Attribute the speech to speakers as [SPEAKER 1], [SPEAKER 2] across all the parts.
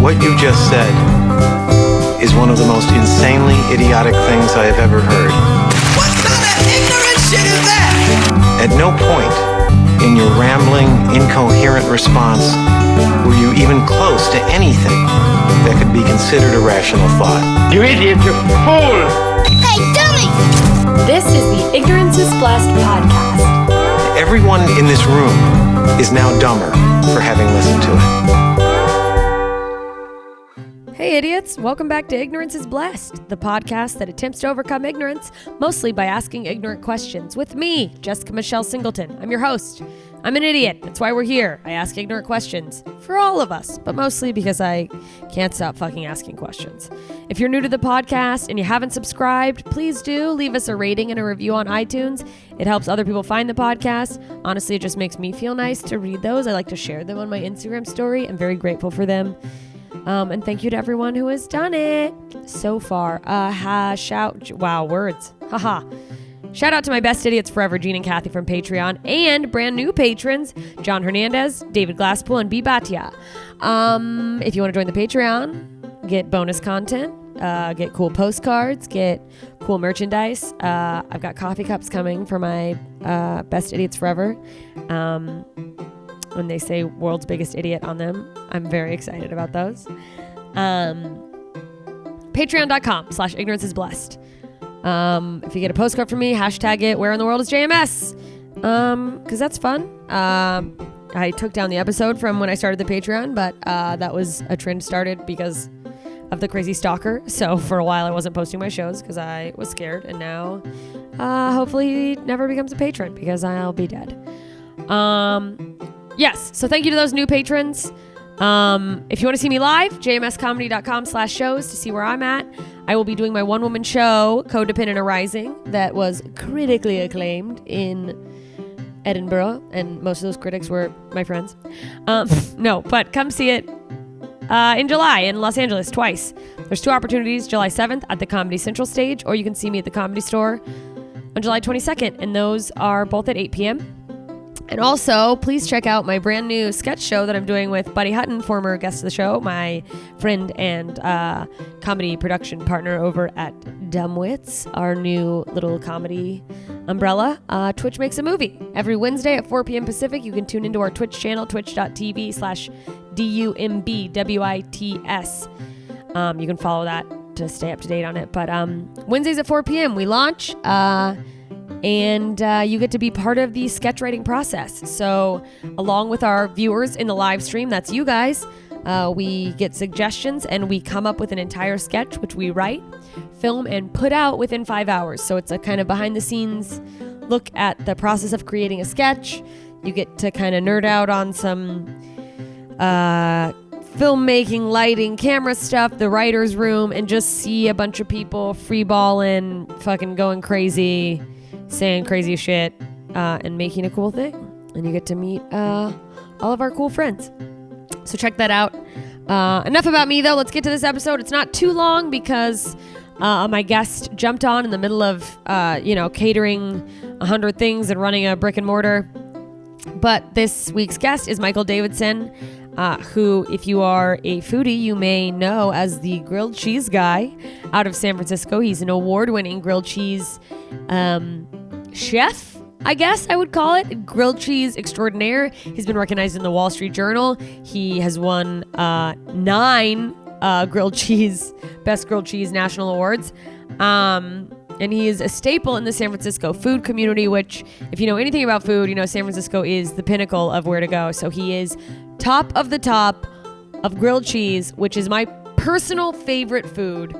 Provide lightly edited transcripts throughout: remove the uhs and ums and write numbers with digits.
[SPEAKER 1] What you just said is one of the most insanely idiotic things I have ever heard.
[SPEAKER 2] What kind of ignorant shit is that?
[SPEAKER 1] At no point in your rambling, incoherent response were you even close to anything that could be considered a rational thought.
[SPEAKER 3] You idiot, you fool!
[SPEAKER 4] Hey, dummy!
[SPEAKER 5] This is the Ignorance is Blessed podcast.
[SPEAKER 1] Everyone in this room is now dumber for having listened to it.
[SPEAKER 5] Hey idiots, welcome back to Ignorance is Blessed, the podcast that attempts to overcome ignorance, mostly by asking ignorant questions. With me, Jessica Michelle Singleton. I'm your host. I'm an idiot. That's why we're here. I ask ignorant questions for all of us, but mostly because I can't stop fucking asking questions. If you're new to the podcast and you haven't subscribed, please do leave us a rating and a review on iTunes. It helps other people find the podcast. Honestly, it just makes me feel nice to read those. I like to share them on my Instagram story. I'm very grateful for them. And thank you to everyone who has done it so far. Words. Haha. Shout out to my best idiots forever, Gene and Kathy from Patreon, and brand new patrons, John Hernandez, David Glasspool, and B. Batia. If you want to join the Patreon, get bonus content, get cool postcards, get cool merchandise. I've got coffee cups coming for my best idiots forever. When they say world's biggest idiot on them, I'm very excited about those. Patreon.com/ignorance is blessed. If you get a postcard from me, hashtag it, where in the world is JMS? Because that's fun. I took down the episode from when I started the Patreon, but that was a trend started because of the crazy stalker. So for a while I wasn't posting my shows because I was scared, and now hopefully he never becomes a patron because I'll be dead. Yes, so thank you to those new patrons. If you want to see me live, jmscomedy.com/shows to see where I'm at. I will be doing my one-woman show, Codependent Arising, that was critically acclaimed in Edinburgh, and most of those critics were my friends. No, but come see it in July in Los Angeles twice. There's two opportunities, July 7th at the Comedy Central stage, or you can see me at the Comedy Store on July 22nd, and those are both at 8 p.m. And also, please check out my brand new sketch show that I'm doing with Buddy Hutton, former guest of the show, my friend and comedy production partner over at Dumbwits, our new little comedy umbrella. Twitch Makes a Movie. Every Wednesday at 4 p.m. Pacific, you can tune into our Twitch channel, twitch.tv/DUMBWITS. You can follow that to stay up to date on it. But Wednesdays at 4 p.m. we launch. And you get to be part of the sketch writing process. So along with our viewers in the live stream, that's you guys, we get suggestions and we come up with an entire sketch, which we write, film, and put out within 5 hours. So it's a kind of behind the scenes look at the process of creating a sketch. You get to kind of nerd out on some filmmaking, lighting, camera stuff, the writer's room, and just see a bunch of people freeballing, fucking going crazy, saying crazy shit, and making a cool thing. And you get to meet all of our cool friends. So check that out. Enough about me, though. Let's get to this episode. It's not too long because my guest jumped on in the middle of, catering 100 things and running a brick and mortar. But this week's guest is Michael Davidson, who, if you are a foodie, you may know as the Grilled Cheez Guy out of San Francisco. He's an award-winning grilled cheese chef, I guess I would call it. Grilled cheese extraordinaire. He's been recognized in the Wall Street Journal. He has won 9 best grilled cheese national awards. And he is a staple in the San Francisco food community, which, if you know anything about food, you know San Francisco is the pinnacle of where to go. So he is top of the top of grilled cheese, which is my personal favorite food.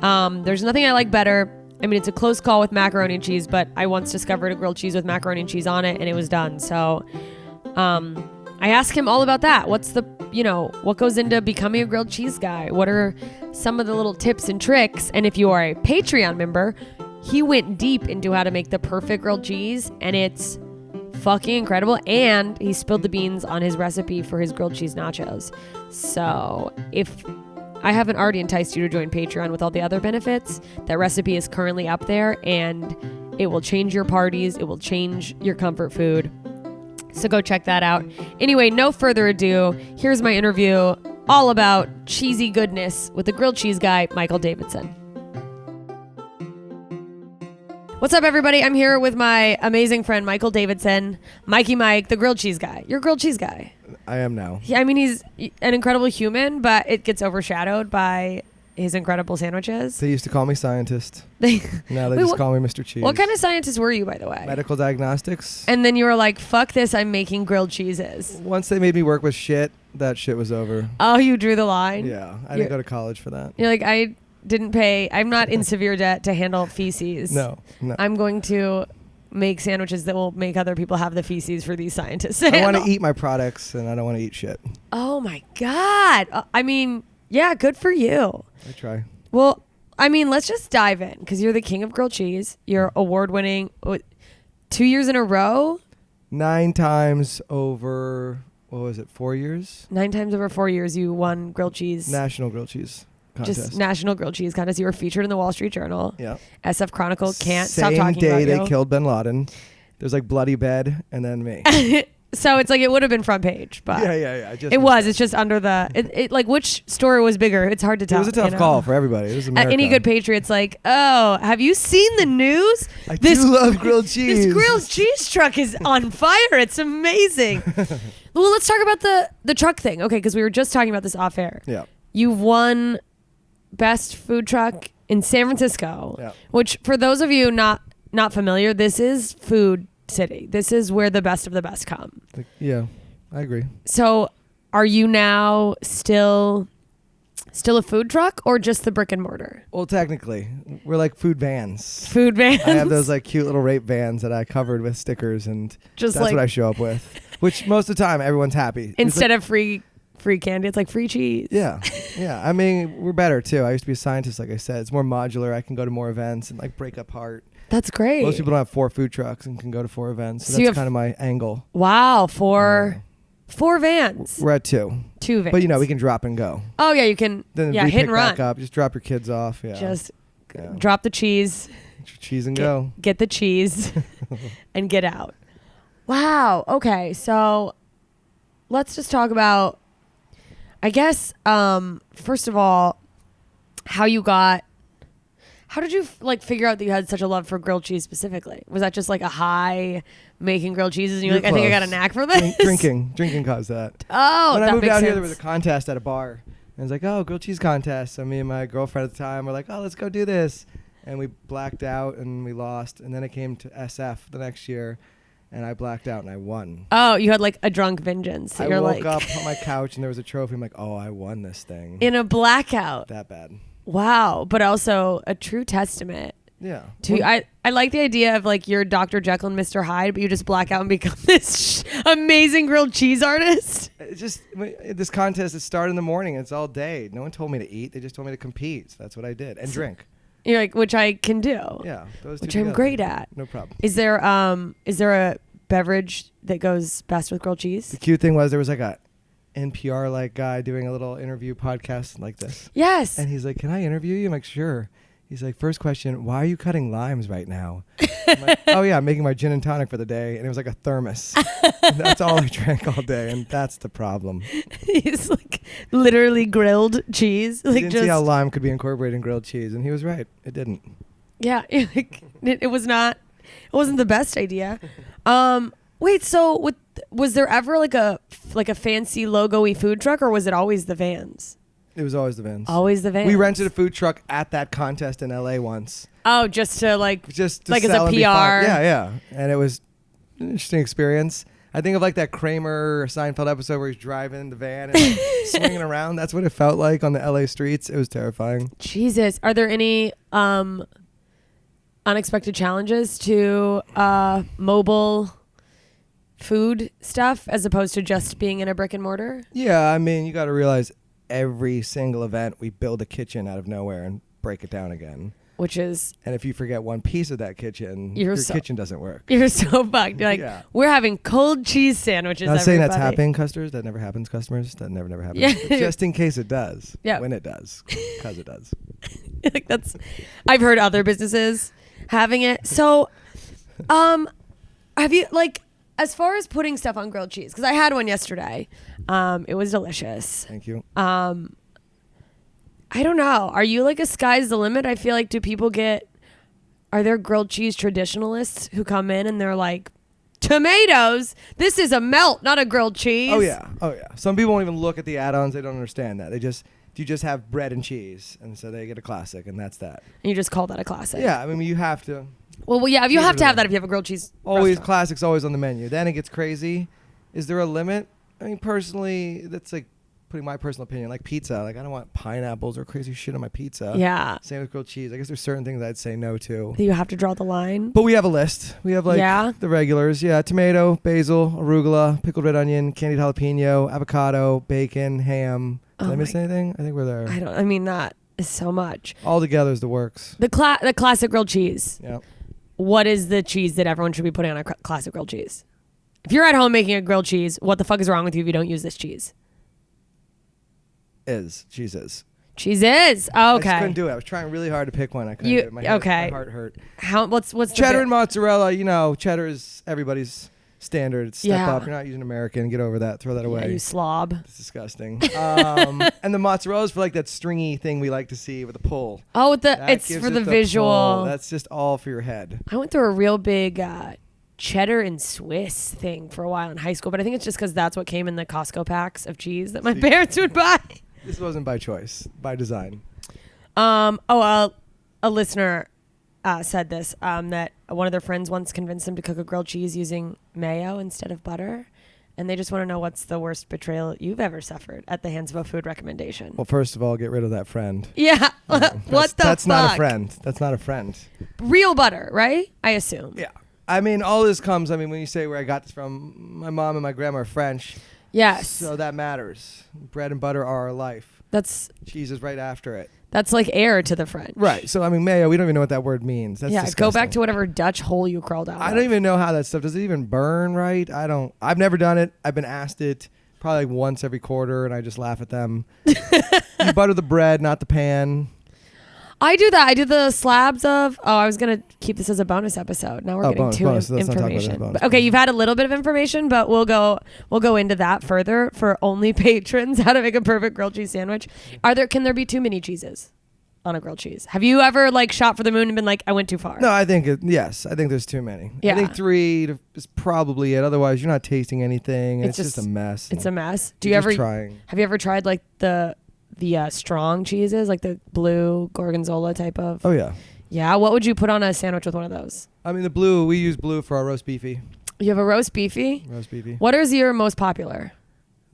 [SPEAKER 5] There's nothing I like better. I mean, it's a close call with macaroni and cheese, but I once discovered a grilled cheese with macaroni and cheese on it, and it was done. So I asked him all about that. What goes into becoming a grilled cheese guy? What are some of the little tips and tricks? And if you are a Patreon member, he went deep into how to make the perfect grilled cheese, and it's fucking incredible. And he spilled the beans on his recipe for his grilled cheese nachos. So if I haven't already enticed you to join Patreon with all the other benefits, that recipe is currently up there, and it will change your parties. It will change your comfort food. So go check that out. Anyway, no further ado. Here's my interview all about cheesy goodness with the grilled cheese guy, Michael Davidson. What's up, everybody? I'm here with my amazing friend, Michael Davidson. Mikey Mike, the grilled cheese guy. You're a grilled cheese guy.
[SPEAKER 4] I am now.
[SPEAKER 5] Yeah, I mean, he's an incredible human, but it gets overshadowed by his incredible sandwiches.
[SPEAKER 4] They used to call me scientist. Now they
[SPEAKER 5] Wait,
[SPEAKER 4] just call me Mr. Cheese.
[SPEAKER 5] What kind of scientist were you, by the way?
[SPEAKER 4] Medical diagnostics.
[SPEAKER 5] And then you were like, fuck this, I'm making grilled cheeses.
[SPEAKER 4] Once they made me work with shit, that shit was over.
[SPEAKER 5] Oh, you drew the line?
[SPEAKER 4] Yeah, I didn't go to college for that.
[SPEAKER 5] You're like, I didn't pay. I'm not in severe debt to handle feces.
[SPEAKER 4] No.
[SPEAKER 5] I'm going to make sandwiches that will make other people have the feces for these scientists to
[SPEAKER 4] I want
[SPEAKER 5] handle.
[SPEAKER 4] to eat my products, and I don't want to eat shit.
[SPEAKER 5] Oh, my God. I mean, yeah, good for you.
[SPEAKER 4] I try.
[SPEAKER 5] Well, I mean, let's just dive in because you're the king of grilled cheese. You're award-winning 2 years in a row.
[SPEAKER 4] 9 times over, what was it, 4 years?
[SPEAKER 5] 9 times over 4 years, you won grilled cheese.
[SPEAKER 4] National grilled cheese contest.
[SPEAKER 5] Just National Grilled Cheese Contest. You were featured in the Wall Street Journal.
[SPEAKER 4] Yeah.
[SPEAKER 5] SF Chronicle can't stop
[SPEAKER 4] Same
[SPEAKER 5] talking
[SPEAKER 4] day
[SPEAKER 5] about
[SPEAKER 4] they
[SPEAKER 5] you.
[SPEAKER 4] killed Bin Laden. There's like bloody bed, and then me.
[SPEAKER 5] So it's like it would have been front page, but
[SPEAKER 4] yeah.
[SPEAKER 5] it was. It's just under the. It like which story was bigger? It's hard to
[SPEAKER 4] It
[SPEAKER 5] tell.
[SPEAKER 4] was a tough call for everybody. It was America.
[SPEAKER 5] Any good patriot's like, oh, have you seen the news?
[SPEAKER 4] I do love grilled cheese.
[SPEAKER 5] This grilled cheese truck is on fire. It's amazing. Well, let's talk about the truck thing, okay? Because we were just talking about this off air.
[SPEAKER 4] Yeah.
[SPEAKER 5] You've won best food truck in San Francisco,
[SPEAKER 4] Yeah.
[SPEAKER 5] which for those of you not familiar, this is food city. This is where the best of the best come.
[SPEAKER 4] Yeah, I agree.
[SPEAKER 5] So are you now still a food truck or just the brick and mortar?
[SPEAKER 4] Well, technically, we're like food vans.
[SPEAKER 5] Food vans?
[SPEAKER 4] I have those like cute little rape vans that I covered with stickers, and
[SPEAKER 5] Just
[SPEAKER 4] that's
[SPEAKER 5] like-
[SPEAKER 4] what I show up with. Which most of the time, everyone's happy.
[SPEAKER 5] Instead of free candy, it's like free cheese.
[SPEAKER 4] Yeah. I mean, we're better too. I used to be a scientist, like I said. It's more modular. I can go to more events and like break apart.
[SPEAKER 5] That's great.
[SPEAKER 4] Most people don't have 4 food trucks and can go to 4 events. So
[SPEAKER 5] So you
[SPEAKER 4] that's
[SPEAKER 5] have-
[SPEAKER 4] kind of my angle.
[SPEAKER 5] Wow, four vans.
[SPEAKER 4] We're at 2.
[SPEAKER 5] 2 vans.
[SPEAKER 4] But you know, we can drop and go.
[SPEAKER 5] Oh yeah, you can.
[SPEAKER 4] Then
[SPEAKER 5] Yeah,
[SPEAKER 4] we
[SPEAKER 5] hit
[SPEAKER 4] pick
[SPEAKER 5] and run.
[SPEAKER 4] back up. Just drop your kids off. Yeah.
[SPEAKER 5] Just
[SPEAKER 4] Yeah.
[SPEAKER 5] drop the cheese.
[SPEAKER 4] Cheese and go.
[SPEAKER 5] Get the cheese and get out. Wow. Okay. So let's just talk about, I guess, first of all, how did you like figure out that you had such a love for grilled cheese specifically? Was that just like a high making grilled cheeses and you're like, I think I got a knack for this?
[SPEAKER 4] Drinking caused that.
[SPEAKER 5] Oh,
[SPEAKER 4] When
[SPEAKER 5] that
[SPEAKER 4] I moved
[SPEAKER 5] makes
[SPEAKER 4] out
[SPEAKER 5] sense.
[SPEAKER 4] here, there was a contest at a bar. And I was like, oh, grilled cheese contest. So me and my girlfriend at the time were like, oh, let's go do this. And we blacked out and we lost. And then it came to SF the next year. And I blacked out and I won.
[SPEAKER 5] Oh, you had like a drunk vengeance.
[SPEAKER 4] I
[SPEAKER 5] You're
[SPEAKER 4] woke
[SPEAKER 5] like
[SPEAKER 4] up on my couch and there was a trophy. I'm like, oh, I won this thing.
[SPEAKER 5] in a blackout.
[SPEAKER 4] That bad.
[SPEAKER 5] Wow. But also a true testament.
[SPEAKER 4] Yeah.
[SPEAKER 5] To,
[SPEAKER 4] Well,
[SPEAKER 5] I like the idea of like you're Dr. Jekyll and Mr. Hyde, but you just black out and become this amazing grilled cheese artist.
[SPEAKER 4] it's just this contest, it started in the morning. It's all day. No one told me to eat. They just told me to compete. So that's what I did. And drink.
[SPEAKER 5] You're like, which I can do.
[SPEAKER 4] Yeah. Those two
[SPEAKER 5] Which I'm
[SPEAKER 4] together.
[SPEAKER 5] great at.
[SPEAKER 4] No problem.
[SPEAKER 5] Is there a beverage that goes best with grilled
[SPEAKER 4] The
[SPEAKER 5] cheese?
[SPEAKER 4] cute thing was there was like a NPR like guy doing a little interview podcast like this.
[SPEAKER 5] Yes.
[SPEAKER 4] And he's like, can I interview you? I'm like, sure. He's like, first question, why are you cutting limes right now? I'm like, oh yeah, I'm making my gin and tonic for the day. And it was like a thermos. And that's all I drank all day. And that's the problem.
[SPEAKER 5] He's like literally grilled cheese.
[SPEAKER 4] I
[SPEAKER 5] Like
[SPEAKER 4] didn't
[SPEAKER 5] just
[SPEAKER 4] see how lime could be incorporated in grilled cheese. And he was right. It didn't.
[SPEAKER 5] yeah. It was not. It wasn't the best idea. Wait. So was there ever like a fancy logo-y food truck, or was it always the vans?
[SPEAKER 4] It was always the vans.
[SPEAKER 5] Always the vans.
[SPEAKER 4] We rented a food truck at that contest in LA once.
[SPEAKER 5] Oh, just to like
[SPEAKER 4] Just to
[SPEAKER 5] like as a
[SPEAKER 4] sell and
[SPEAKER 5] PR.
[SPEAKER 4] be fun. Yeah. And it was an interesting experience. I think of like that Kramer Seinfeld episode where he's driving the van and like, swinging around. That's what it felt like on the LA streets. It was terrifying.
[SPEAKER 5] Jesus. Are there any unexpected challenges to mobile food stuff as opposed to just being in a brick and mortar?
[SPEAKER 4] Yeah, I mean, you got to realize every single event we build a kitchen out of nowhere and break it down again.
[SPEAKER 5] Which is,
[SPEAKER 4] And if you forget one piece of that kitchen,
[SPEAKER 5] You're
[SPEAKER 4] your
[SPEAKER 5] so-
[SPEAKER 4] kitchen doesn't work.
[SPEAKER 5] you're so fucked. You're like,
[SPEAKER 4] Yeah.
[SPEAKER 5] we're having cold cheese sandwiches.
[SPEAKER 4] Not saying that's
[SPEAKER 5] everybody.
[SPEAKER 4] happening, customers. That never happens, customers. That never happens.
[SPEAKER 5] Yeah.
[SPEAKER 4] Just in case it does.
[SPEAKER 5] Yeah.
[SPEAKER 4] When it does. Because it does.
[SPEAKER 5] Like that's, I've heard other businesses having it. So, have you like, as far as putting stuff on grilled cheese, because I had one yesterday, it was delicious.
[SPEAKER 4] Thank you.
[SPEAKER 5] I don't know. Are you like a sky's the limit? I feel like are there grilled cheese traditionalists who come in and they're like, tomatoes? This is a melt, not a grilled cheese.
[SPEAKER 4] Oh yeah. Some people won't even look at the add-ons. They don't understand that. You just have bread and cheese, and so they get a classic, and that's that.
[SPEAKER 5] And you just call that a classic.
[SPEAKER 4] Yeah, I mean you have to.
[SPEAKER 5] Well, yeah, you have to have that if you have a grilled cheese.
[SPEAKER 4] Always
[SPEAKER 5] restaurant.
[SPEAKER 4] classics, always on the menu. Then it gets crazy. Is there a limit? I mean, personally, that's like putting my personal opinion. Like pizza, like I don't want pineapples or crazy shit on my pizza.
[SPEAKER 5] Yeah.
[SPEAKER 4] Same with grilled cheese. I guess there's certain things I'd say no to.
[SPEAKER 5] You have to draw the line.
[SPEAKER 4] But we have a list. We have like the regulars. Yeah, tomato, basil, arugula, pickled red onion, candied jalapeno, avocado, bacon, ham. Did I miss anything? I think we're there.
[SPEAKER 5] I mean, that is so much.
[SPEAKER 4] All together is the works.
[SPEAKER 5] The classic grilled cheese.
[SPEAKER 4] Yeah.
[SPEAKER 5] What is the cheese that everyone should be putting on a classic grilled cheese? If you're at home making a grilled cheese, what the fuck is wrong with you if you don't use this cheese?
[SPEAKER 4] Cheese is.
[SPEAKER 5] Cheese is. Oh, okay.
[SPEAKER 4] I just couldn't do it. I was trying really hard to pick one. I couldn't do it. My heart hurt.
[SPEAKER 5] What's the
[SPEAKER 4] cheddar and mozzarella? You know, cheddar is everybody's standard. Step up. You're not using American. Get over that. Throw that away.
[SPEAKER 5] Yeah, you slob.
[SPEAKER 4] It's disgusting. And the mozzarella is for like that stringy thing we like to see with the pull.
[SPEAKER 5] Oh, it's for the visual.
[SPEAKER 4] Pull. That's just all for your head.
[SPEAKER 5] I went through a real big cheddar and Swiss thing for a while in high school, but I think it's just because that's what came in the Costco packs of cheese that my parents would buy.
[SPEAKER 4] This wasn't by choice, by design.
[SPEAKER 5] A listener said this, that one of their friends once convinced them to cook a grilled cheese using mayo instead of butter. And they just want to know what's the worst betrayal you've ever suffered at the hands of a food recommendation.
[SPEAKER 4] Well, first of all, get rid of that friend.
[SPEAKER 5] Yeah. That's
[SPEAKER 4] not a friend. That's not a friend.
[SPEAKER 5] Real butter, right? I assume.
[SPEAKER 4] Yeah. I mean, all this comes, when you say where I got this from, my mom and my grandma are French.
[SPEAKER 5] Yes.
[SPEAKER 4] So that matters. Bread and butter are our life. Cheese is right after it.
[SPEAKER 5] That's like heir to the French.
[SPEAKER 4] Right. So, I mean, mayo, we don't even know what that word means. That's disgusting.
[SPEAKER 5] Go back to whatever Dutch hole you crawled out of.
[SPEAKER 4] I don't even know how that stuff, does it even burn right? I've never done it. I've been asked it probably like once every quarter, and I just laugh at them. You butter the bread, not the pan.
[SPEAKER 5] I do that. I do the slabs of. Oh, I was gonna keep this as a bonus episode. Now we're getting too information. Okay, you've had a little bit of information, but we'll go into that further for only patrons. How to make a perfect grilled cheese sandwich. Can there be too many cheeses on a grilled cheese? Have you ever like shot for the moon and been like, I went too far?
[SPEAKER 4] No, I think yes. I think there's too many.
[SPEAKER 5] Yeah.
[SPEAKER 4] I think 3 is probably it. Otherwise, you're not tasting anything. It's just a mess.
[SPEAKER 5] It's a mess. Have you ever tried like the strong cheeses, like the blue gorgonzola type of?
[SPEAKER 4] Oh yeah.
[SPEAKER 5] Yeah. What would you put on a sandwich with one of those?
[SPEAKER 4] I mean, we use blue for our roast beefy.
[SPEAKER 5] You have a roast beefy?
[SPEAKER 4] Roast beefy.
[SPEAKER 5] What is your most popular?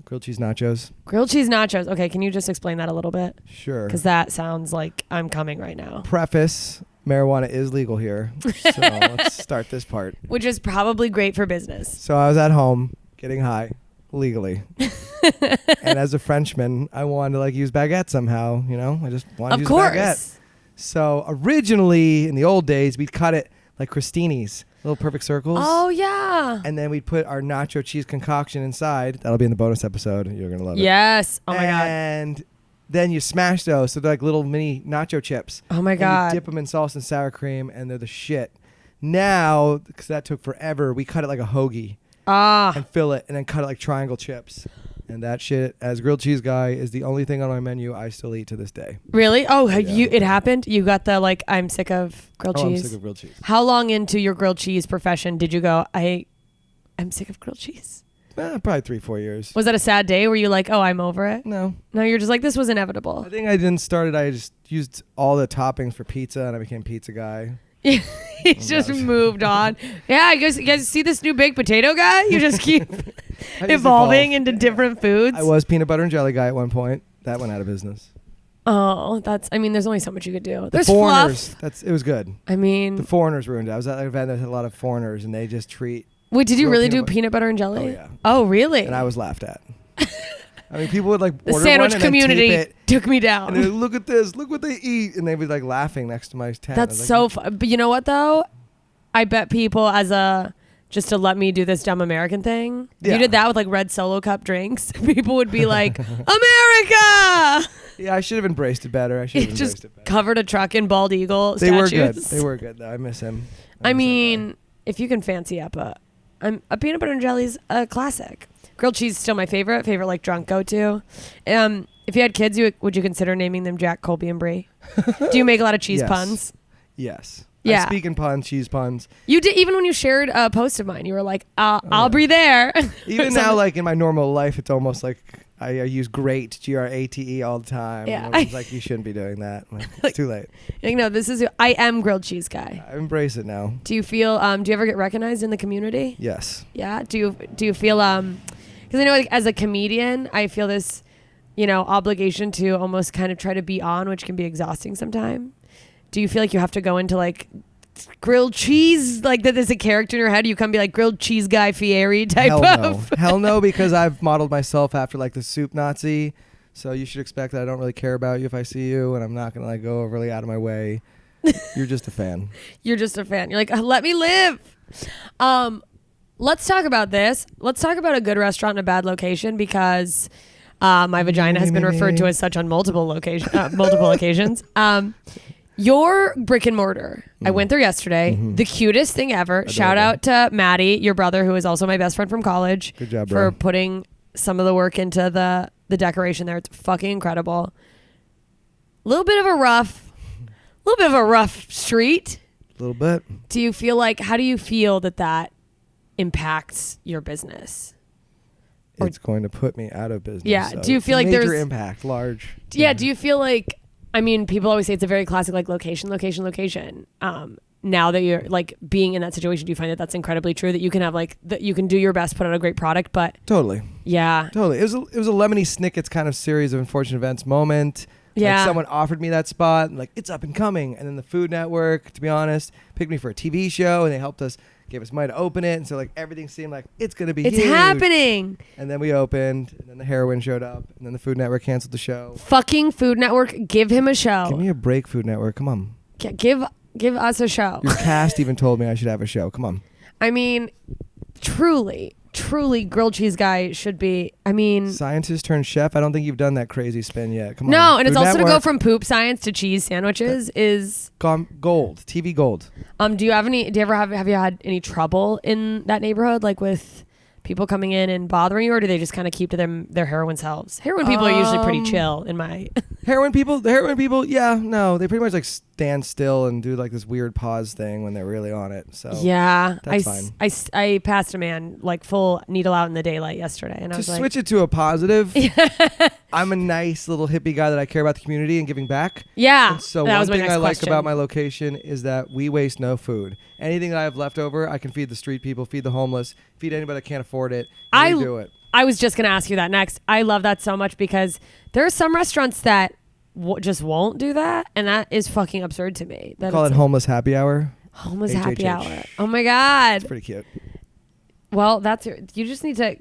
[SPEAKER 4] Grilled cheese nachos.
[SPEAKER 5] Grilled cheese nachos. Okay, can you just explain that a little bit?
[SPEAKER 4] Sure.
[SPEAKER 5] Because that sounds like I'm coming right now.
[SPEAKER 4] Preface, marijuana is legal here. So let's start this part.
[SPEAKER 5] Which is probably great for business.
[SPEAKER 4] So I was at home getting high legally. And as a Frenchman, I wanted to like use baguette somehow, I just wanted to use baguette. So originally in the old days, we'd cut it like crostinis, little perfect circles.
[SPEAKER 5] Oh yeah.
[SPEAKER 4] And then we'd put our nacho cheese concoction inside. That'll be in the bonus episode. You're going to love it.
[SPEAKER 5] Yes. Oh my God.
[SPEAKER 4] And then you smash those. So they're like little mini nacho chips.
[SPEAKER 5] Oh my God.
[SPEAKER 4] You dip them in sauce and sour cream and they're the shit. Now, because that took forever, we cut it like a hoagie. And fill it and then cut it like triangle chips. And that shit, as Grilled Cheez Guy, is the only thing on my menu I still eat to this day.
[SPEAKER 5] Really? Oh, it happened? You got the like, I'm sick of grilled cheese?
[SPEAKER 4] I'm sick of grilled cheese.
[SPEAKER 5] How long into your grilled cheese profession did you go, I'm sick of grilled cheese?
[SPEAKER 4] Probably 3-4 years.
[SPEAKER 5] Was that a sad day? Were you like, oh, I'm over it?
[SPEAKER 4] No.
[SPEAKER 5] No, you're just like, this was inevitable.
[SPEAKER 4] I think I didn't start it. I just used all the toppings for pizza and I became pizza guy.
[SPEAKER 5] He's just moved on. Yeah, you guys see this new baked potato guy? You just keep evolving into different foods.
[SPEAKER 4] I was peanut butter and jelly guy at one point. That went out of business.
[SPEAKER 5] Oh, there's only so much you could do. There's
[SPEAKER 4] foreigners.
[SPEAKER 5] Fluff.
[SPEAKER 4] It was good.
[SPEAKER 5] I mean,
[SPEAKER 4] the foreigners ruined it. I was at an event that had a lot of foreigners and they just treat.
[SPEAKER 5] Wait, did you really do peanut butter and jelly?
[SPEAKER 4] Oh yeah.
[SPEAKER 5] Oh really?
[SPEAKER 4] And I was laughed at. I mean, people would like
[SPEAKER 5] the
[SPEAKER 4] order
[SPEAKER 5] sandwich
[SPEAKER 4] one and
[SPEAKER 5] community
[SPEAKER 4] then tape it,
[SPEAKER 5] took me down.
[SPEAKER 4] And they'd, look at this, look what they eat, and they'd be like laughing next to my tent.
[SPEAKER 5] That's so fun. But you know what though? I bet people just to let me do this dumb American thing. If you did that with like red Solo cup drinks, people would be like, America!
[SPEAKER 4] Yeah, I should have embraced it better. I should have embraced it better.
[SPEAKER 5] Covered a truck in bald eagle
[SPEAKER 4] statues.
[SPEAKER 5] Were good.
[SPEAKER 4] They were good though. I miss him.
[SPEAKER 5] I mean, if you can fancy up A peanut butter and jelly's a classic. Grilled cheese is still my favorite like drunk go-to. If you had kids, would you consider naming them Jack, Colby, and Brie? Do you make a lot of cheese
[SPEAKER 4] Yes.
[SPEAKER 5] puns?
[SPEAKER 4] Yes.
[SPEAKER 5] Yeah.
[SPEAKER 4] I speak in puns, cheese puns.
[SPEAKER 5] You did, even when you shared a post of mine, you were like, I'll Brie there.
[SPEAKER 4] Even now, like in my normal life, it's almost like I use great, Grate, all the time.
[SPEAKER 5] Yeah.
[SPEAKER 4] And it's like, you shouldn't be doing that. Like, it's too late.
[SPEAKER 5] Like, no, I am Grilled Cheez Guy.
[SPEAKER 4] I embrace it now.
[SPEAKER 5] Do you feel, do you ever get recognized in the community?
[SPEAKER 4] Yes.
[SPEAKER 5] Yeah. Do you feel, because I know like, as a comedian, I feel this, obligation to almost kind of try to be on, which can be exhausting sometimes. Do you feel like you have to go into like grilled cheese, like that there's a character in your head? You come be like Grilled Cheez Guy Fieri type
[SPEAKER 4] Hell
[SPEAKER 5] of.
[SPEAKER 4] no. Hell no, because I've modeled myself after like the soup Nazi. So you should expect that I don't really care about you if I see you, and I'm not going to like go overly out of my way. You're just a fan.
[SPEAKER 5] You're just a fan. You're like, let me live. Let's talk about this. Let's talk about a good restaurant and a bad location, because my vagina has been referred to as such on multiple occasions. Your brick and mortar. I went there yesterday. The cutest thing ever. Shout out to Maddie, your brother, who is also my best friend from college.
[SPEAKER 4] Good job,
[SPEAKER 5] for
[SPEAKER 4] bro.
[SPEAKER 5] putting some of the work into the decoration there. It's fucking incredible. A little bit of a rough street.
[SPEAKER 4] A little bit.
[SPEAKER 5] Do you feel like, how do you feel that impacts your business?
[SPEAKER 4] It's going to put me out of business.
[SPEAKER 5] Yeah.
[SPEAKER 4] So
[SPEAKER 5] Do you
[SPEAKER 4] it's
[SPEAKER 5] feel like
[SPEAKER 4] major
[SPEAKER 5] there's
[SPEAKER 4] impact, large?
[SPEAKER 5] Yeah. Do you feel like, I mean, people always say it's a very classic, like location. Now that you're like being in that situation, do you find that that's incredibly true, that you can have like, that you can do your best, put out a great product, but
[SPEAKER 4] Totally.
[SPEAKER 5] yeah.
[SPEAKER 4] Totally. It was a Lemony Snicket's kind of series of unfortunate events moment.
[SPEAKER 5] Yeah.
[SPEAKER 4] Like someone offered me that spot, and like, it's up and coming. And then the Food Network, to be honest, picked me for a TV show, and they helped us, gave us money to open it. And so like everything seemed like it's going to be
[SPEAKER 5] It's
[SPEAKER 4] huge.
[SPEAKER 5] happening.
[SPEAKER 4] And then we opened, and then the heroin showed up, and then the Food Network canceled the show.
[SPEAKER 5] Fucking Food Network, give him a show.
[SPEAKER 4] Give me a break, Food Network. Come on.
[SPEAKER 5] Give us a show.
[SPEAKER 4] Your cast even told me I should have a show. Come on.
[SPEAKER 5] I mean, truly, Grilled Cheez Guy should be, I mean.
[SPEAKER 4] Scientist turned chef. I don't think you've done that crazy spin yet. Come on.
[SPEAKER 5] No, and it's
[SPEAKER 4] Food
[SPEAKER 5] also to go
[SPEAKER 4] Network,
[SPEAKER 5] from poop science to cheese sandwiches is.
[SPEAKER 4] gone gold. TV gold.
[SPEAKER 5] Do you ever have you had any trouble in that neighborhood, like with people coming in and bothering you, or do they just kind of keep to their heroin selves? Heroin people are usually pretty chill in my.
[SPEAKER 4] The heroin people, yeah, no, they pretty much like stand still and do like this weird pause thing when they're really on it. So
[SPEAKER 5] Yeah,
[SPEAKER 4] that's fine.
[SPEAKER 5] I passed a man like full needle out in the daylight yesterday, and I
[SPEAKER 4] To
[SPEAKER 5] was like,
[SPEAKER 4] switch it to a positive, I'm a nice little hippie guy that I care about the community and giving back.
[SPEAKER 5] yeah.
[SPEAKER 4] And so
[SPEAKER 5] that
[SPEAKER 4] one
[SPEAKER 5] was my
[SPEAKER 4] thing
[SPEAKER 5] next
[SPEAKER 4] I like
[SPEAKER 5] question.
[SPEAKER 4] about my location is that we waste no food. Anything that I have left over, I can feed the street people, feed the homeless, feed anybody that can't afford it. And we do it.
[SPEAKER 5] I was just going to ask you that next. I love that so much, because there are some restaurants that just won't do that, and that is fucking absurd to me. That
[SPEAKER 4] Call it
[SPEAKER 5] it's
[SPEAKER 4] homeless happy hour.
[SPEAKER 5] homeless
[SPEAKER 4] HHH.
[SPEAKER 5] happy hour. Oh my god.
[SPEAKER 4] It's pretty cute.
[SPEAKER 5] Well, you just need to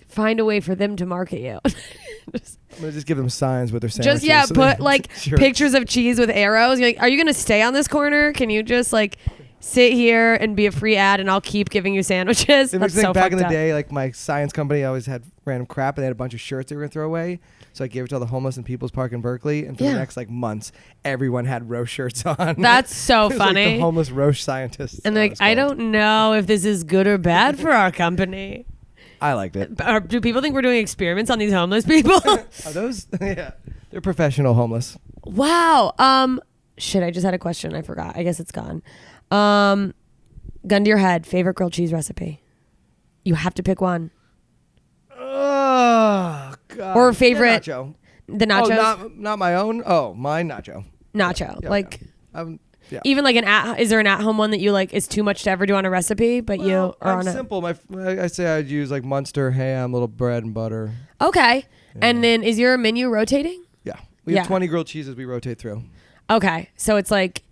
[SPEAKER 5] find a way for them to market you.
[SPEAKER 4] I'm gonna just give them signs with their sandwiches.
[SPEAKER 5] Just
[SPEAKER 4] so
[SPEAKER 5] put
[SPEAKER 4] they-
[SPEAKER 5] like
[SPEAKER 4] Sure.
[SPEAKER 5] pictures of cheese with arrows. You're like, are you gonna stay on this corner? Can you just like sit here and be a free ad, and I'll keep giving you sandwiches?
[SPEAKER 4] It was
[SPEAKER 5] That's so
[SPEAKER 4] back in the
[SPEAKER 5] fucked up.
[SPEAKER 4] day, like my science company always had random crap, and they had a bunch of shirts they were gonna throw away. So I gave it to all the homeless in People's Park in Berkeley, and for
[SPEAKER 5] Yeah.
[SPEAKER 4] the next like months, everyone had Roche shirts on.
[SPEAKER 5] That's so
[SPEAKER 4] It was like
[SPEAKER 5] funny.
[SPEAKER 4] the homeless Roche scientists.
[SPEAKER 5] And
[SPEAKER 4] that
[SPEAKER 5] like,
[SPEAKER 4] was
[SPEAKER 5] I
[SPEAKER 4] called.
[SPEAKER 5] don't know if this is good or bad for our company.
[SPEAKER 4] I liked it.
[SPEAKER 5] Do people think we're doing experiments on these homeless people?
[SPEAKER 4] Are those? Yeah, they're professional homeless.
[SPEAKER 5] Wow. Shit, I just had a question. I forgot. I guess it's gone. Gun to your head. Favorite grilled cheese recipe? You have to pick one.
[SPEAKER 4] Oh God.
[SPEAKER 5] Or favorite-
[SPEAKER 4] Yeah, nacho.
[SPEAKER 5] The nachos?
[SPEAKER 4] Oh, not my own. Oh, mine nacho.
[SPEAKER 5] Nacho.
[SPEAKER 4] Yeah,
[SPEAKER 5] like,
[SPEAKER 4] yeah.
[SPEAKER 5] even like is there an at-home one that you like is too much to ever do on a recipe, but you
[SPEAKER 4] Well,
[SPEAKER 5] are
[SPEAKER 4] I'm
[SPEAKER 5] on it?
[SPEAKER 4] simple. I say I'd use like Munster ham, little bread and butter.
[SPEAKER 5] Okay. And then is your menu rotating?
[SPEAKER 4] Yeah, we have
[SPEAKER 5] Yeah.
[SPEAKER 4] 20 grilled cheeses we rotate through.
[SPEAKER 5] Okay. So it's like,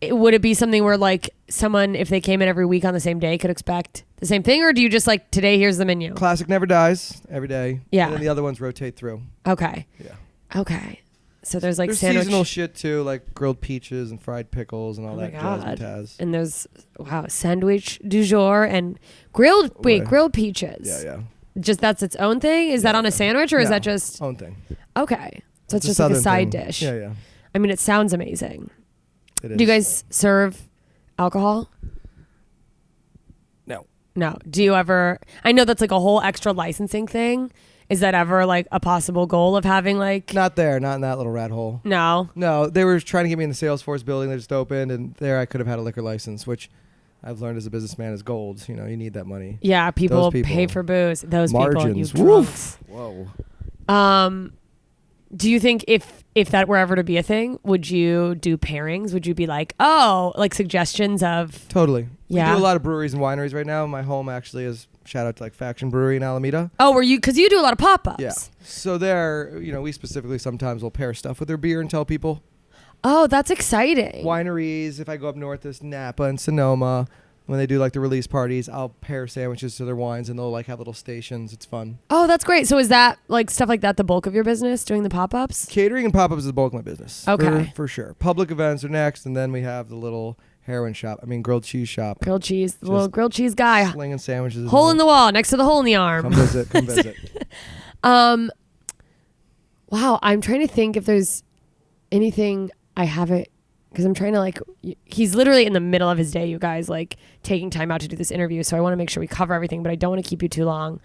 [SPEAKER 5] would it be something where like someone, if they came in every week on the same day, could expect the same thing? Or do you just like, today, here's the menu?
[SPEAKER 4] Classic never dies every day.
[SPEAKER 5] Yeah.
[SPEAKER 4] And then the other ones rotate through.
[SPEAKER 5] Okay.
[SPEAKER 4] Yeah.
[SPEAKER 5] Okay. So there's like
[SPEAKER 4] There's
[SPEAKER 5] sandwich.
[SPEAKER 4] seasonal shit too, like grilled peaches and fried pickles and all
[SPEAKER 5] Oh my
[SPEAKER 4] that jazz and
[SPEAKER 5] God.
[SPEAKER 4] taz.
[SPEAKER 5] And there's, wow, sandwich du jour and grilled peaches.
[SPEAKER 4] Yeah.
[SPEAKER 5] Just that's its own thing? Is that on a sandwich, or is
[SPEAKER 4] No,
[SPEAKER 5] that just,
[SPEAKER 4] own thing?
[SPEAKER 5] okay. So it's
[SPEAKER 4] It's
[SPEAKER 5] just like a
[SPEAKER 4] Southern
[SPEAKER 5] side
[SPEAKER 4] thing.
[SPEAKER 5] dish.
[SPEAKER 4] Yeah.
[SPEAKER 5] I mean, it sounds amazing.
[SPEAKER 4] It is.
[SPEAKER 5] Do you guys serve alcohol?
[SPEAKER 4] No.
[SPEAKER 5] No. Do you ever? I know that's like a whole extra licensing thing. Is that ever like a possible goal of having like?
[SPEAKER 4] Not there, not in that little rat hole.
[SPEAKER 5] No.
[SPEAKER 4] No, they were trying to get me in the Salesforce building that just opened, and there I could have had a liquor license, which I've learned as a businessman is gold. You know, you need that money.
[SPEAKER 5] Yeah, people pay for booze. Those
[SPEAKER 4] margins.
[SPEAKER 5] People, you drunks.
[SPEAKER 4] Whoa.
[SPEAKER 5] Do you think if that were ever to be a thing, would you do pairings? Would you be like, oh, like suggestions of?
[SPEAKER 4] Totally.
[SPEAKER 5] Yeah.
[SPEAKER 4] We do a lot of breweries and wineries right now. My home actually is, shout out to like Faction Brewery in Alameda.
[SPEAKER 5] Oh, because you do a lot of pop-ups.
[SPEAKER 4] Yeah. So there, you know, we specifically sometimes will pair stuff with their beer and tell people.
[SPEAKER 5] Oh, that's exciting.
[SPEAKER 4] Wineries, if I go up north, there's Napa and Sonoma. When they do like the release parties, I'll pair sandwiches to their wines, and they'll like have little stations. It's fun.
[SPEAKER 5] Oh, that's great. So is that like stuff like that the bulk of your business, doing the pop-ups?
[SPEAKER 4] Catering and pop-ups is the bulk of my business.
[SPEAKER 5] Okay.
[SPEAKER 4] For sure. Public events are next, and then we have the little grilled cheese shop.
[SPEAKER 5] Grilled cheese, the little grilled cheese guy.
[SPEAKER 4] Slinging sandwiches.
[SPEAKER 5] Hole in the wall next to the hole in the arm.
[SPEAKER 4] Come visit.
[SPEAKER 5] Wow, I'm trying to think if there's anything I haven't, because I'm trying to like, he's literally in the middle of his day, you guys, like taking time out to do this interview. So I want to make sure we cover everything, but I don't want to keep you too long.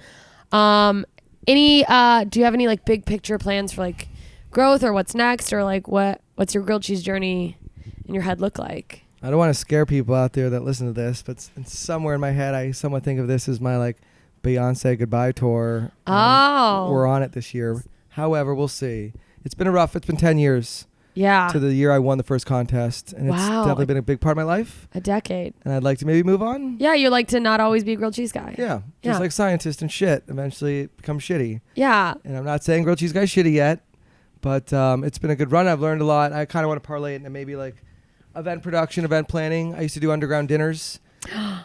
[SPEAKER 5] Do you have any like big picture plans for like growth or what's next, or like what's your grilled cheese journey in your head look like?
[SPEAKER 4] I don't want to scare people out there that listen to this, but somewhere in my head, I somewhat think of this as my like Beyonce goodbye tour.
[SPEAKER 5] Oh.
[SPEAKER 4] We're on it this year. However, we'll see. It's been 10 years.
[SPEAKER 5] Yeah.
[SPEAKER 4] To the year I won the first contest. And it's definitely been a big part of my life.
[SPEAKER 5] A decade.
[SPEAKER 4] And I'd like to maybe move on.
[SPEAKER 5] Yeah, you like to not always be a grilled cheese guy.
[SPEAKER 4] Yeah. Just like scientists and shit. Eventually it becomes shitty.
[SPEAKER 5] Yeah.
[SPEAKER 4] And I'm not saying grilled cheese guy's shitty yet, but it's been a good run. I've learned a lot. I kind of want to parlay it into maybe like event production, event planning. I used to do underground dinners.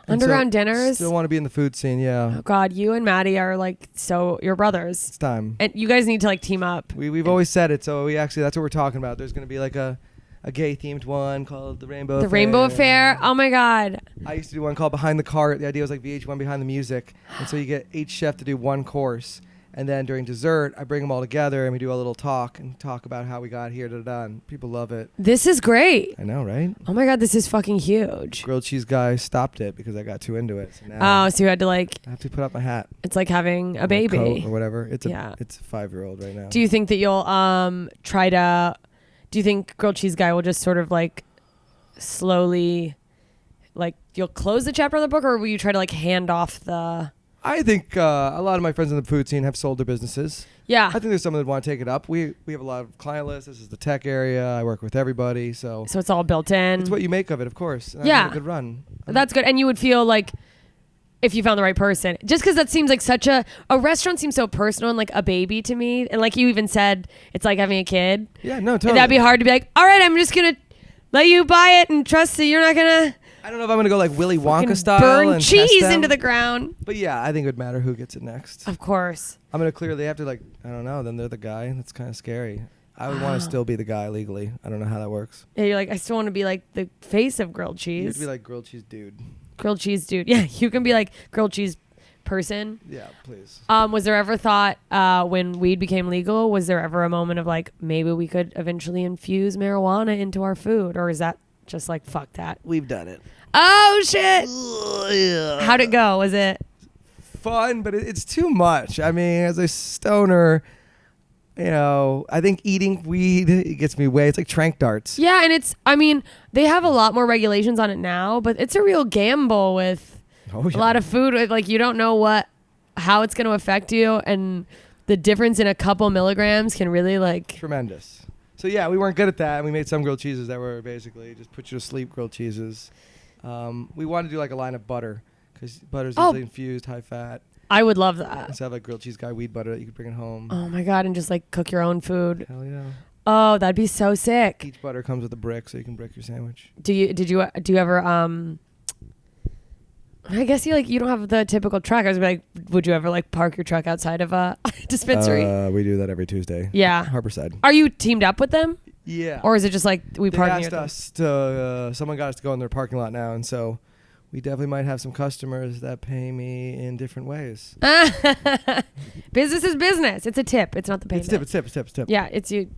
[SPEAKER 5] Underground dinners?
[SPEAKER 4] Still want to be in the food scene, yeah.
[SPEAKER 5] Oh God, you and Maddie are like, so you're brothers.
[SPEAKER 4] It's time.
[SPEAKER 5] And you guys need to like team up.
[SPEAKER 4] We've always said it, so that's what we're talking about. There's going to be like a gay themed one called the Rainbow Affair.
[SPEAKER 5] The Rainbow Affair? Oh my God.
[SPEAKER 4] I used to do one called Behind the Cart. The idea was like VH1 Behind the Music. And so you get each chef to do one course. And then during dessert, I bring them all together and we do a little talk about how we got here. And people love it.
[SPEAKER 5] This is great.
[SPEAKER 4] I know, right?
[SPEAKER 5] Oh my God, this is fucking huge.
[SPEAKER 4] Grilled Cheese Guy stopped it because I got too into it. So now
[SPEAKER 5] so you had to like...
[SPEAKER 4] I have to put up my hat.
[SPEAKER 5] It's like having a baby.
[SPEAKER 4] Coat or whatever. It's a 5-year-old right now.
[SPEAKER 5] Do you think that you'll do you think Grilled Cheese Guy will just sort of like slowly, like you'll close the chapter on the book, or will you try to like hand off the...
[SPEAKER 4] I think a lot of my friends in the food scene have sold their businesses.
[SPEAKER 5] Yeah.
[SPEAKER 4] I think there's some that want to take it up. We have a lot of client lists. This is the tech area. I work with everybody. So
[SPEAKER 5] it's all built in.
[SPEAKER 4] It's what you make of it, of course. And
[SPEAKER 5] yeah.
[SPEAKER 4] I've had a good run.
[SPEAKER 5] That's good. And you would feel like if you found the right person, just because that seems like such a restaurant seems so personal and like a baby to me. And like you even said, it's like having a kid.
[SPEAKER 4] Yeah, no, totally.
[SPEAKER 5] And that'd be hard to be like, all right, I'm just going to let you buy it and trust that you're not going to...
[SPEAKER 4] I don't know if I'm going to go like Willy Wonka style
[SPEAKER 5] burn
[SPEAKER 4] and
[SPEAKER 5] cheese into the ground.
[SPEAKER 4] But yeah, I think it would matter who gets it next.
[SPEAKER 5] Of course.
[SPEAKER 4] I'm going to clearly have to like, I don't know, then they're the guy. That's kind of scary. I would want to still be the guy legally. I don't know how that works.
[SPEAKER 5] Yeah, you're like, I still want to be like the face of grilled cheese.
[SPEAKER 4] You have to be like grilled cheese dude.
[SPEAKER 5] Grilled cheese dude. Yeah, you can be like grilled cheese person.
[SPEAKER 4] Yeah, please.
[SPEAKER 5] Was there ever thought when weed became legal, was there ever a moment of like, maybe we could eventually infuse marijuana into our food? Or is that just like, fuck that?
[SPEAKER 4] We've done it.
[SPEAKER 5] Oh, shit.
[SPEAKER 4] Yeah.
[SPEAKER 5] How'd it go? Was it
[SPEAKER 4] fun? But it's too much. I mean, as a stoner, you know, I think eating weed, it gets me way. It's like trank darts.
[SPEAKER 5] Yeah, and I mean, they have a lot more regulations on it now, but it's a real gamble with a lot of food. Like, you don't know how it's going to affect you, and the difference in a couple milligrams can really like...
[SPEAKER 4] Tremendous. So yeah, we weren't good at that, and we made some grilled cheeses that were basically just put you to sleep grilled cheeses. We wanted to do like a line of butter, because butter's usually infused, high fat.
[SPEAKER 5] I would love that.
[SPEAKER 4] Instead of like Grilled Cheez Guy weed butter that you could bring it home.
[SPEAKER 5] Oh my God, and just like cook your own food.
[SPEAKER 4] Hell yeah.
[SPEAKER 5] Oh, that'd be so sick.
[SPEAKER 4] Each butter comes with a brick, so you can brick your sandwich.
[SPEAKER 5] Do you ever I guess you don't have the typical truck. I was like, would you ever like park your truck outside of a dispensary?
[SPEAKER 4] We do that every Tuesday.
[SPEAKER 5] Yeah.
[SPEAKER 4] Harborside.
[SPEAKER 5] Are you teamed up with them?
[SPEAKER 4] Yeah.
[SPEAKER 5] Or is it just like we park near them?
[SPEAKER 4] They asked us to, someone got us to go in their parking lot now, and so we definitely might have some customers that pay me in different ways.
[SPEAKER 5] Business is business. It's a tip. It's not the payment.
[SPEAKER 4] It's tip.
[SPEAKER 5] Yeah, it's you.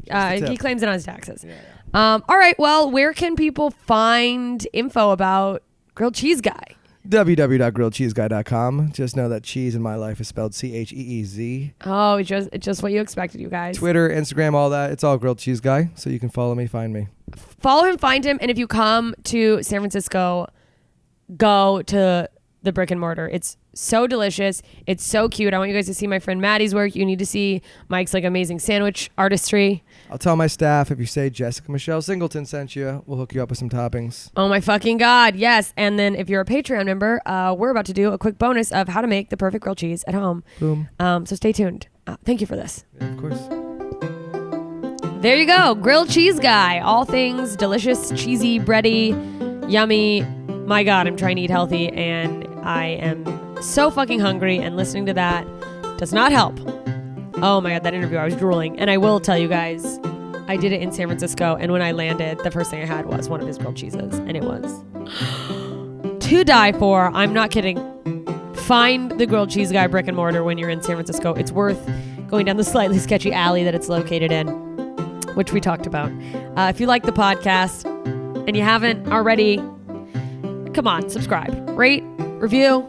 [SPEAKER 5] He claims it on his taxes.
[SPEAKER 4] Yeah.
[SPEAKER 5] All right. Well, where can people find info about Grilled Cheez Guy?
[SPEAKER 4] www.grilledcheeseguy.com. Just know that cheese in my life is spelled CHEEZ.
[SPEAKER 5] Oh, it's just what you expected, you guys.
[SPEAKER 4] Twitter, Instagram, all that. It's all Grilled Cheez Guy. So you can follow me, find me.
[SPEAKER 5] Follow him, find him, and if you come to San Francisco, go to the Brick and Mortar. It's so delicious. It's so cute. I want you guys to see my friend Maddie's work. You need to see Mike's like amazing sandwich artistry.
[SPEAKER 4] I'll tell my staff if you say Jessica Michelle Singleton sent you, we'll hook you up with some toppings.
[SPEAKER 5] Oh my fucking God, yes. And then if you're a Patreon member, we're about to do a quick bonus of how to make the perfect grilled cheese at home.
[SPEAKER 4] Boom.
[SPEAKER 5] So stay tuned. Thank you for this.
[SPEAKER 4] Yeah, of course.
[SPEAKER 5] There you go. Grilled Cheez Guy. All things delicious, cheesy, bready, yummy. My God, I'm trying to eat healthy and I am so fucking hungry, and listening to that does not help. Oh my God, that interview, I was drooling. And I will tell you guys, I did it in San Francisco, and when I landed, the first thing I had was one of his grilled cheeses, and it was to die for. I'm not kidding. Find the Grilled Cheez Guy Brick and Mortar when you're in San Francisco. It's worth going down the slightly sketchy alley that it's located in, which we talked about. If you like the podcast and you haven't already, come on, subscribe, rate, review.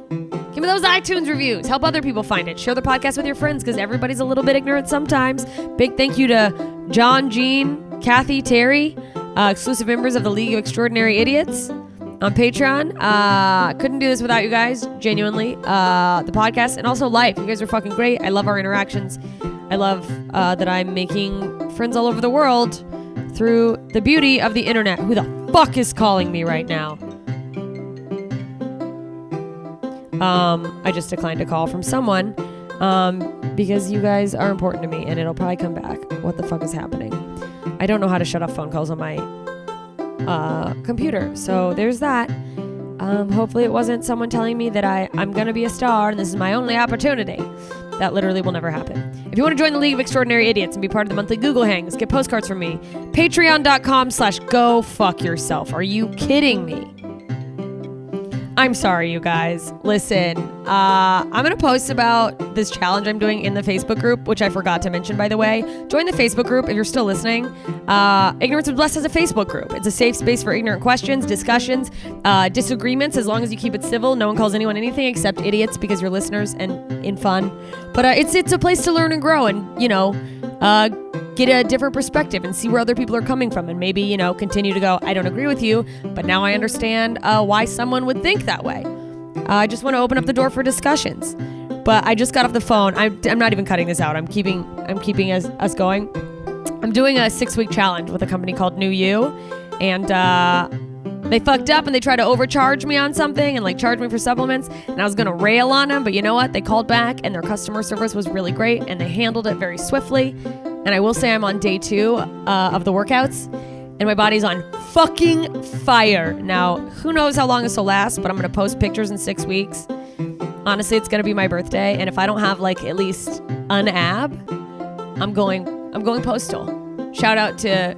[SPEAKER 5] Give me those iTunes reviews. Help other people find it. Share the podcast with your friends because everybody's a little bit ignorant sometimes. Big thank you to John, Jean, Kathy, Terry, exclusive members of the League of Extraordinary Idiots on Patreon. Couldn't do this without you guys, genuinely. The podcast and also life. You guys are fucking great. I love our interactions. I love that I'm making friends all over the world through the beauty of the internet. Who the fuck is calling me right now? I just declined a call from someone because you guys are important to me and it'll probably come back. What the fuck is happening? I don't know how to shut off phone calls on my computer. So there's that. Hopefully it wasn't someone telling me that I'm going to be a star and this is my only opportunity. That literally will never happen. If you want to join the League of Extraordinary Idiots and be part of the monthly Google Hangs, get postcards from me. Patreon.com/go fuck yourself. Are you kidding me? I'm sorry, you guys. Listen, I'm going to post about this challenge I'm doing in the Facebook group, which I forgot to mention, by the way. Join the Facebook group if you're still listening. Ignorance is Blessed has a Facebook group. It's a safe space for ignorant questions, discussions, disagreements, as long as you keep it civil. No one calls anyone anything except idiots because you're listeners and in fun. But it's a place to learn and grow and, get a different perspective and see where other people are coming from and maybe, continue to go, I don't agree with you, but now I understand why someone would think that way. I just want to open up the door for discussions. But I just got off the phone. I'm not even cutting this out. I'm keeping us going. I'm doing a 6-week challenge with a company called New You, and they fucked up and they tried to overcharge me on something and charge me for supplements, and I was gonna rail on them, but you know what? They called back and their customer service was really great and they handled it very swiftly. And I will say I'm on day 2 of the workouts and my body's on fucking fire. Now, who knows how long this will last, but I'm going to post pictures in 6 weeks. Honestly, it's going to be my birthday. And if I don't have at least an ab, I'm going postal. Shout out to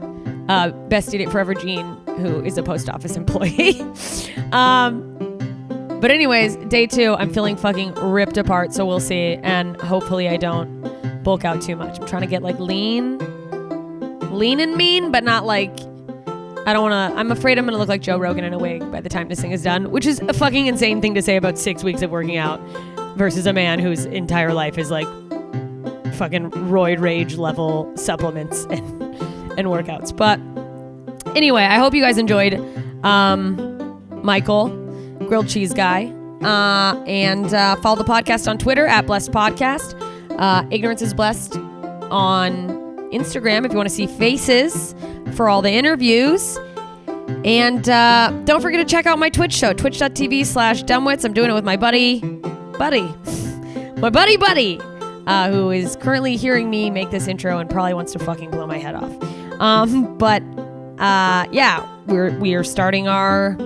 [SPEAKER 5] Best Idiot Forever Jean, who is a post office employee. But anyways, day 2, I'm feeling fucking ripped apart. So we'll see. And hopefully I don't bulk out too much. I'm trying to get lean and mean, but not I'm afraid I'm gonna look like Joe Rogan in a wig by the time this thing is done, which is a fucking insane thing to say about 6 weeks of working out versus a man whose entire life is fucking roid rage level supplements and workouts. But anyway, I hope you guys enjoyed Michael, Grilled Cheez Guy, and follow the podcast on Twitter at Blessed Podcast. Ignorance is Blessed on Instagram if you want to see faces for all the interviews. And don't forget to check out my Twitch show, twitch.tv/dumbwits. I'm doing it with my buddy, who is currently hearing me make this intro and probably wants to fucking blow my head off. We are starting our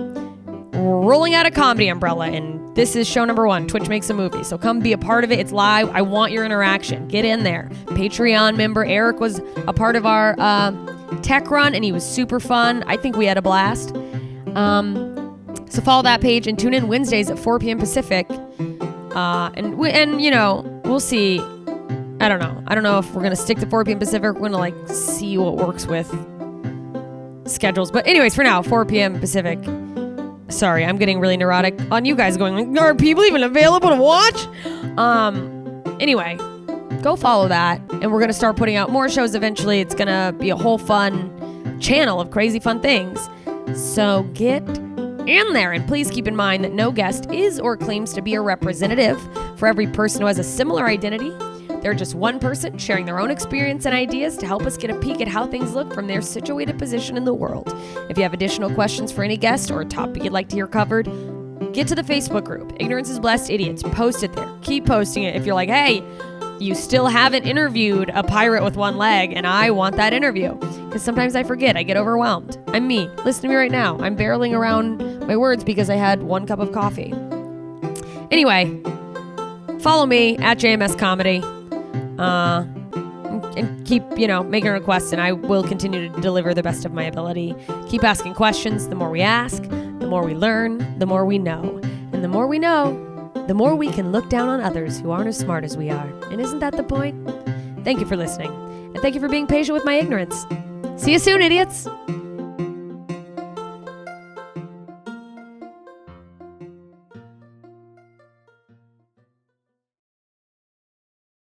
[SPEAKER 5] rolling out a comedy umbrella, and this is show number 1. Twitch makes a movie, so come be a part of it. It's live. I want your interaction. Get in there. Patreon member Eric was a part of our tech run, and he was super fun. I think we had a blast. So follow that page and tune in Wednesdays at 4 p.m. Pacific. We'll see. I don't know if we're gonna stick to 4 p.m. Pacific. We're gonna see what works with schedules. But anyways, for now, 4 p.m. Pacific. Sorry, I'm getting really neurotic on you guys going, like, are people even available to watch? Anyway, go follow that. And we're going to start putting out more shows eventually. It's going to be a whole fun channel of crazy fun things. So get in there. And please keep in mind that no guest is or claims to be a representative for every person who has a similar identity. They're just one person sharing their own experience and ideas to help us get a peek at how things look from their situated position in the world. If you have additional questions for any guest or a topic you'd like to hear covered, get to the Facebook group, Ignorance is Blessed Idiots. Post it there. Keep posting it. If you're like, hey, you still haven't interviewed a pirate with one leg and I want that interview. Because sometimes I forget. I get overwhelmed. I'm me. Listen to me right now. I'm barreling around my words because I had 1 cup of coffee. Anyway, follow me at JMS Comedy. And keep, making requests, and I will continue to deliver the best of my ability. Keep asking questions. The more we ask, the more we learn, the more we know. And the more we know, the more we can look down on others who aren't as smart as we are. And isn't that the point? Thank you for listening. And thank you for being patient with my ignorance. See you soon, idiots.